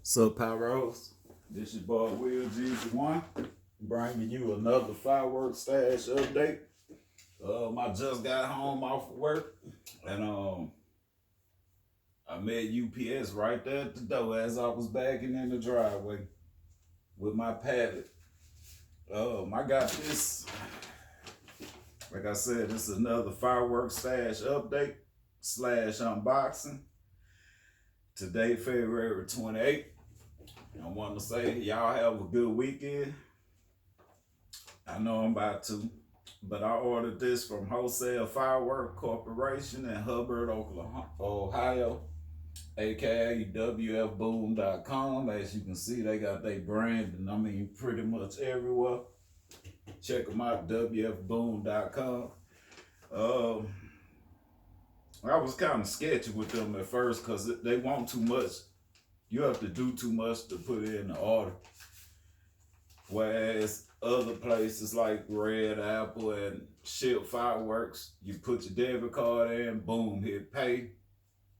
Sup, Pyros? This your boy Will G1, bringing you another fireworks stash update. I just got home off of work, and I met UPS right there at the door as I was backing in the driveway with my pallet. I got this. Like I said, this is another fireworks stash update / unboxing. Today, February 28th. I want to say y'all have a good weekend. I know I'm about to, but I ordered this from Wholesale Firework Corporation in Hubbard, Ohio, aka WFBoom.com. As you can see, they got their brand, and I mean pretty much everywhere. Check them out, WFBoom.com. I was kind of sketchy with them at first because they want too much. You have to do too much to put it in the order. Whereas other places like Red Apple and Ship Fireworks, you put your debit card in, boom, hit pay,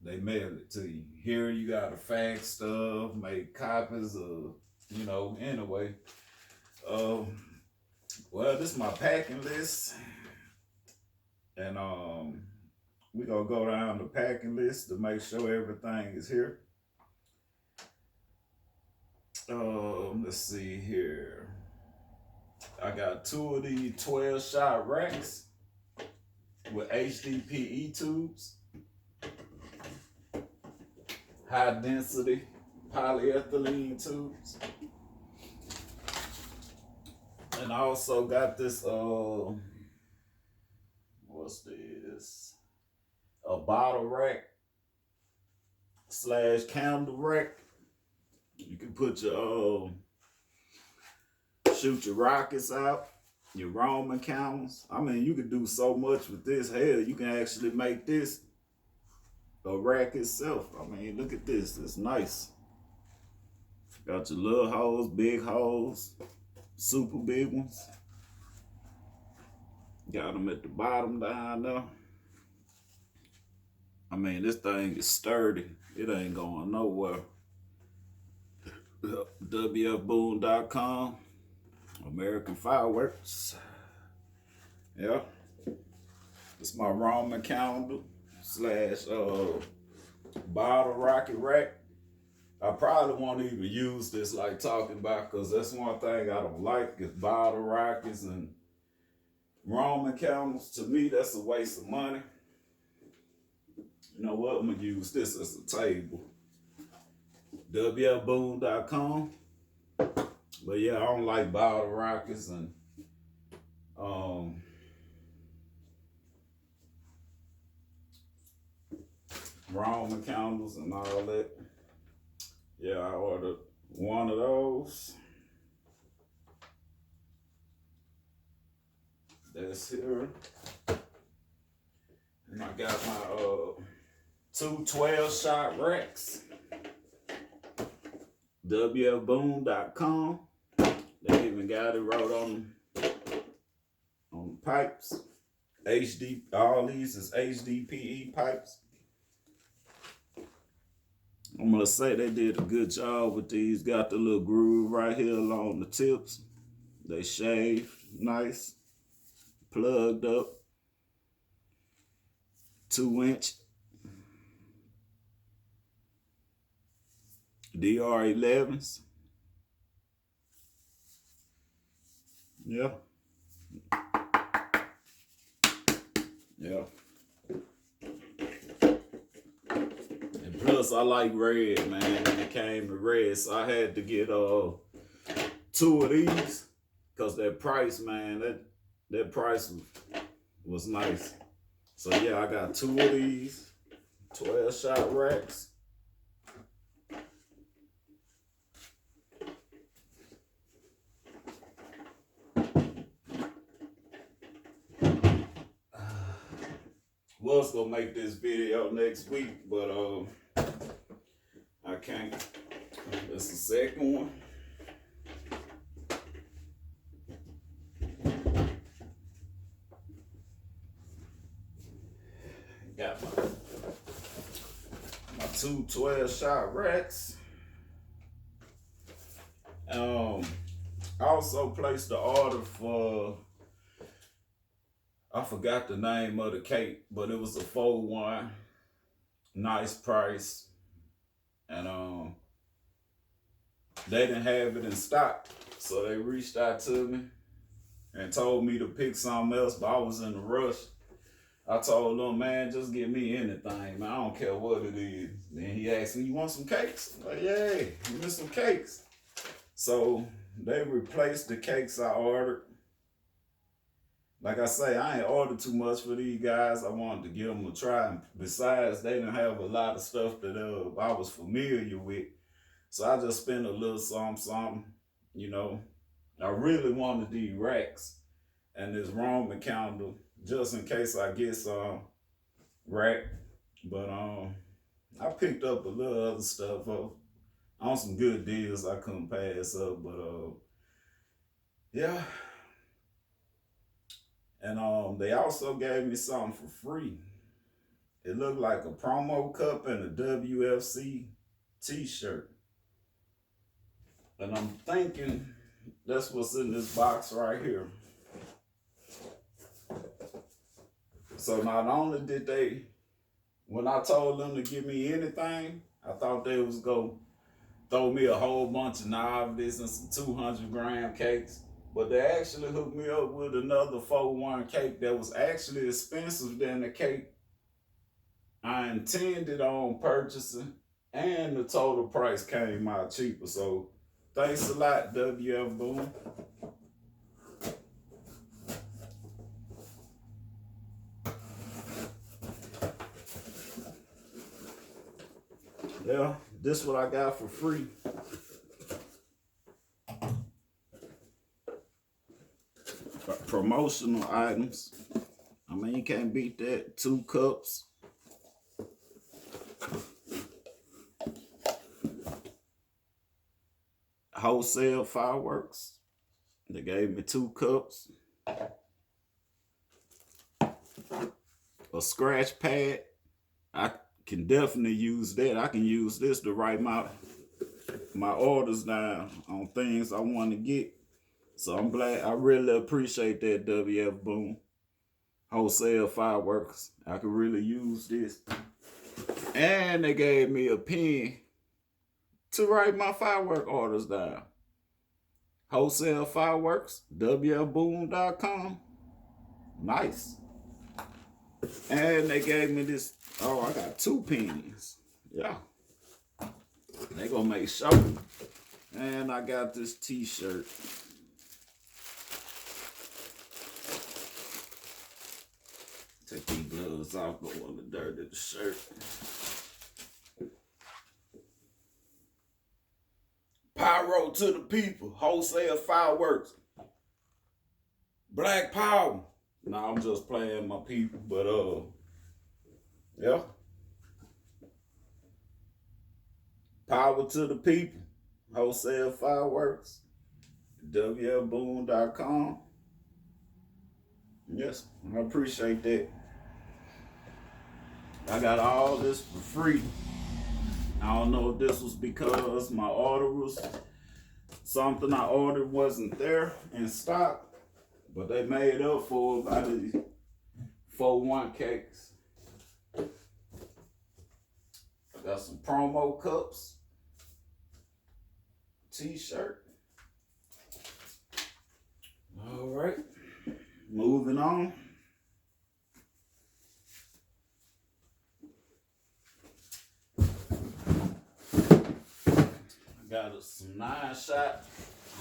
they mail it to you. Here you gotta fax stuff, make copies of, anyway. Well, this is my packing list. And we're gonna go down the packing list to make sure everything is here. Let's see here. I got 2 of these 12-shot racks with HDPE tubes, high density polyethylene tubes, and I also got this what's this? A bottle rack / candle rack. You can put your shoot your rockets out, your Roman candles. I mean, you could do so much with this. Hell, you can actually make this a rack itself. I mean, look at this. It's nice. Got your little holes, big holes, super big ones. Got them at the bottom down there. I mean, this thing is sturdy. It ain't going nowhere. WFBoom.com, American Fireworks. Yeah. It's my Roman calendar / bottle rocket rack. I probably won't even use this like talking about, because that's one thing I don't like is bottle rockets and Roman candles. To me, that's a waste of money. You know what? I'm going to use this as a table. WFBoom.com. But yeah, I don't like bottle rockets and Roman candles and all that. Yeah, I ordered one of those. That's here. And I got my 2 12-shot racks. WFBoom.com. They even got it wrote on the pipes. All these is HDPE pipes. I'm gonna say they did a good job with these. Got the little groove right here along the tips. They shaved nice, plugged up. 2-inch DR11s. Yeah. Yeah. And plus I like red, man. And it came to red, so I had to get 2 of these, because that price, man, that price was nice. So yeah, I got 2 of these 12-shot racks. Was gonna make this video next week, but I can't. That's the second one. Got my 2 12-shot racks. Um, I also placed the order for, I forgot the name of the cake, but it was a 4-1, nice price, and they didn't have it in stock, so they reached out to me and told me to pick something else, but I was in a rush. I told them, man, just give me anything, man. I don't care what it is. Then he asked me, you want some cakes? I'm like, yeah, give me some cakes. So they replaced the cakes I ordered. Like I say, I ain't ordered too much for these guys. I wanted to give them a try. And besides, they didn't have a lot of stuff that I was familiar with. So I just spent a little something, you know. I really wanted these racks and this Roman candle just in case I get some rack. But I picked up a little other stuff on some good deals I couldn't pass up. But yeah. And they also gave me something for free. It looked like a promo cup and a WFC t-shirt. And I'm thinking that's what's in this box right here. So not only did they, when I told them to give me anything, I thought they was going to throw me a whole bunch of novelties and some 200-gram cakes. But they actually hooked me up with another 4-1 cake that was actually expensive than the cake I intended on purchasing. And the total price came out cheaper. So thanks a lot, WF Boom. Yeah, this is what I got for free. Promotional items. I mean, you can't beat that. 2 cups. Wholesale Fireworks. They gave me 2 cups. A scratch pad. I can definitely use that. I can use this to write my orders down on things I want to get. So I'm glad. I really appreciate that, WF Boom. Wholesale Fireworks. I could really use this. And they gave me a pen to write my firework orders down. Wholesale Fireworks, WFBoom.com. Nice. And they gave me this. Oh, I got 2 pens. Yeah. They gonna make sure. And I got this t-shirt. Take these gloves off, go on the dirt of the shirt. Pyro to the people, wholesale fireworks. Black power. Nah, I'm just playing my people, but yeah. Power to the people, wholesale fireworks. WFBoom.com. Yes, I appreciate that. I got all this for free. I don't know if this was because my order was something I ordered wasn't there in stock, but they made up for it by these 4-1 cakes. I got some promo cups, t-shirt. All right, moving on. Got some 9-shot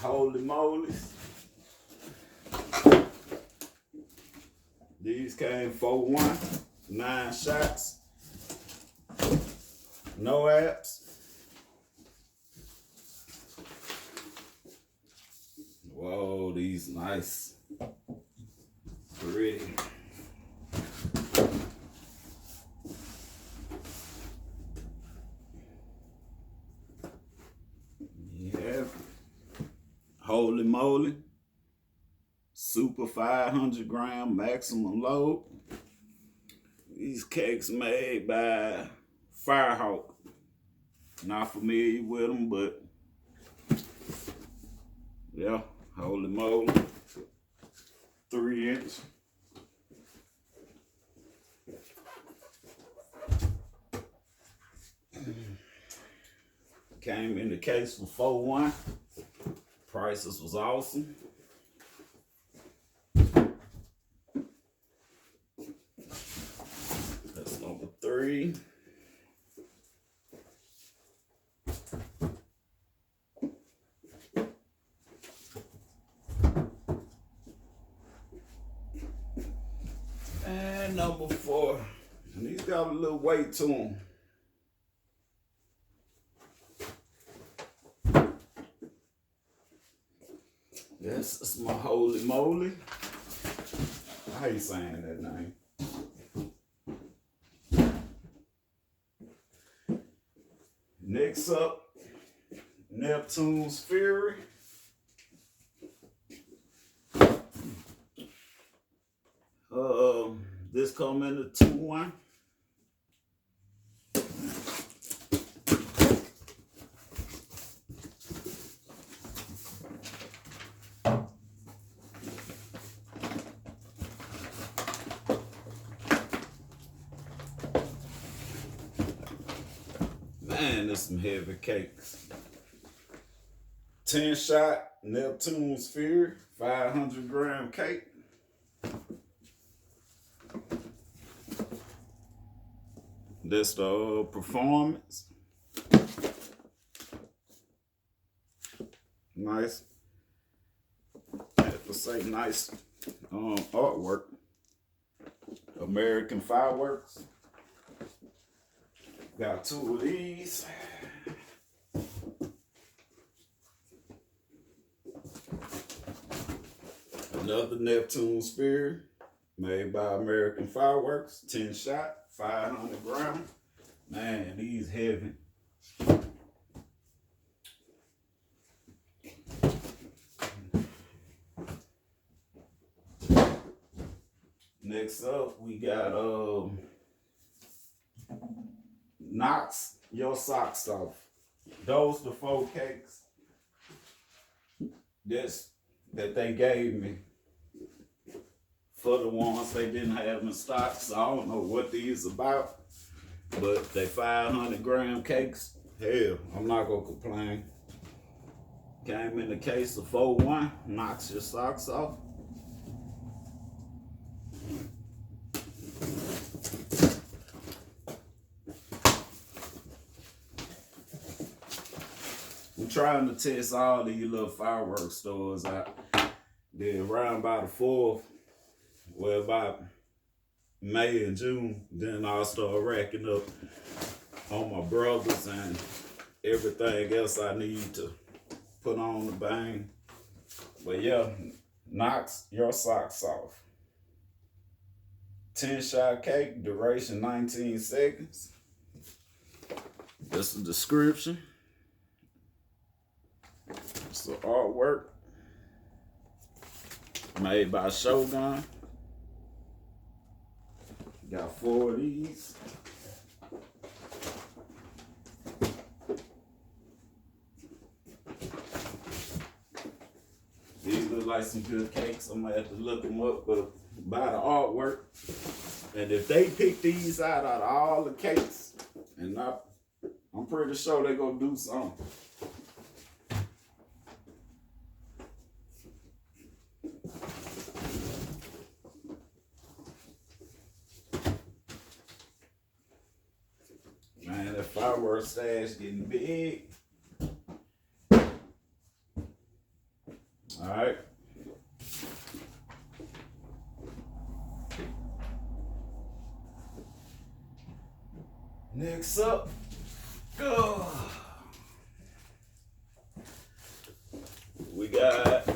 holy mollies. These came 4-1, 9 shots, no apps. Whoa, these nice, pretty. Holy moly, super 500-gram maximum load. These cakes made by Firework. Not familiar with them, but Yeah, holy moly. 3 inch. Came in the case for 4-1. Prices was awesome. That's number 3. And number 4. And these got a little weight to them. Yes, it's my holy moly. I ain't saying that name. Next up, Neptune's Fury. This come in the 2-1. Man, there's some heavy cakes. 10-shot Neptune's Fury, 500-gram cake. That's the performance. Nice. I have to say nice artwork. American Fireworks. Got 2 of these. Another Neptune Spear made by American Fireworks. 10-shot, 500 grams. Man, these heavy. Next up, we got Knocks Your Socks Off. Those the 4 cakes that they gave me for the ones they didn't have in stock. So I don't know what these about, but they 500-gram cakes. Hell, I'm not gonna complain. Came in the case of 4-1. Knocks your socks off. I'm trying to test all these little fireworks stores out. Then around by the 4th, well, about May and June, then I'll start racking up on my brothers and everything else I need to put on the bang. But yeah, Knocks Your Socks Off. 10-shot cake, duration 19 seconds. That's the description. It's the artwork made by Shogun. Got 4 of these. These look like some good cakes. I'm gonna have to look them up, but by the artwork. And if they pick these out of all the cakes, and I'm pretty sure they're gonna do something. Man, that firework stash getting big. All right. Next up, we got,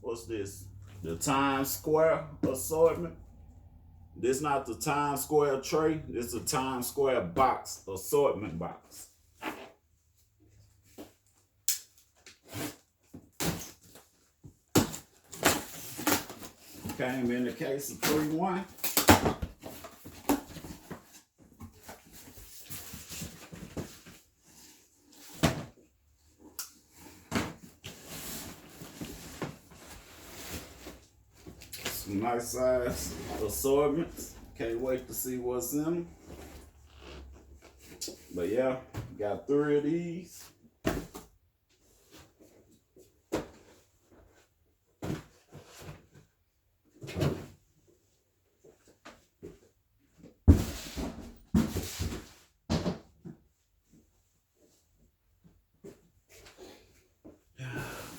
what's this? The Times Square assortment. This not the Times Square tray. This is a Times Square box, assortment box. Came in the case of 3-1. some nice size assortments. Can't wait to see what's in them. But yeah, got 3 of these.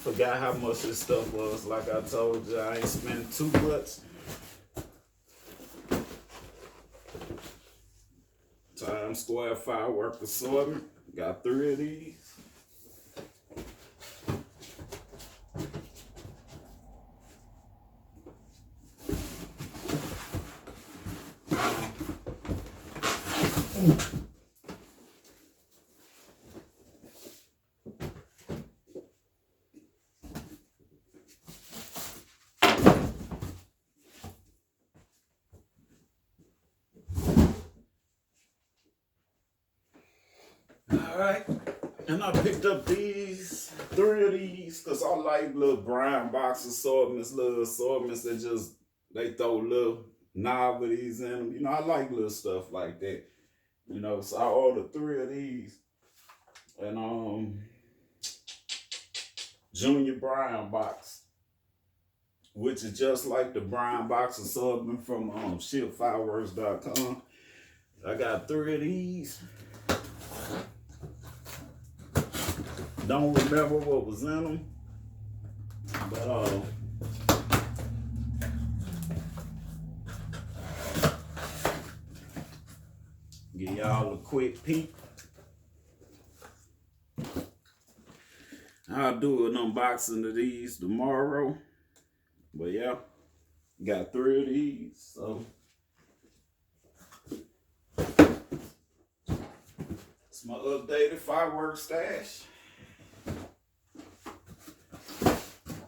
Forgot how much this stuff was. Like I told you, I ain't spent too much. Times Square Firework assortment. Got 3 of these. Alright, and I picked up these 3 of these because I like little brown box assortments, little assortments that just they throw little novelties in them. You know, I like little stuff like that. You know, so I ordered 3 of these. And Junior Brown box, which is just like the brown box assortment from shipfireworks.com. I got 3 of these. Don't remember what was in them, but give y'all a quick peek. I'll do an unboxing of these tomorrow, but yeah, got 3 of these. So it's my updated fireworks stash.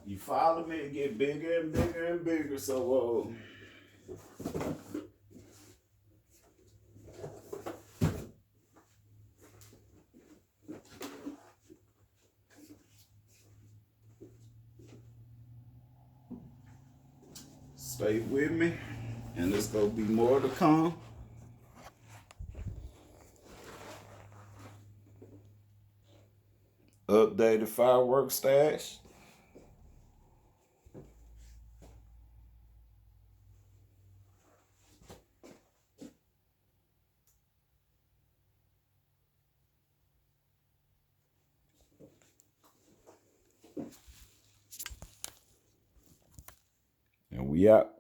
You follow me, it get bigger and bigger and bigger. So stay with me, and there's gonna be more to come. Updated fireworks stash. And we out.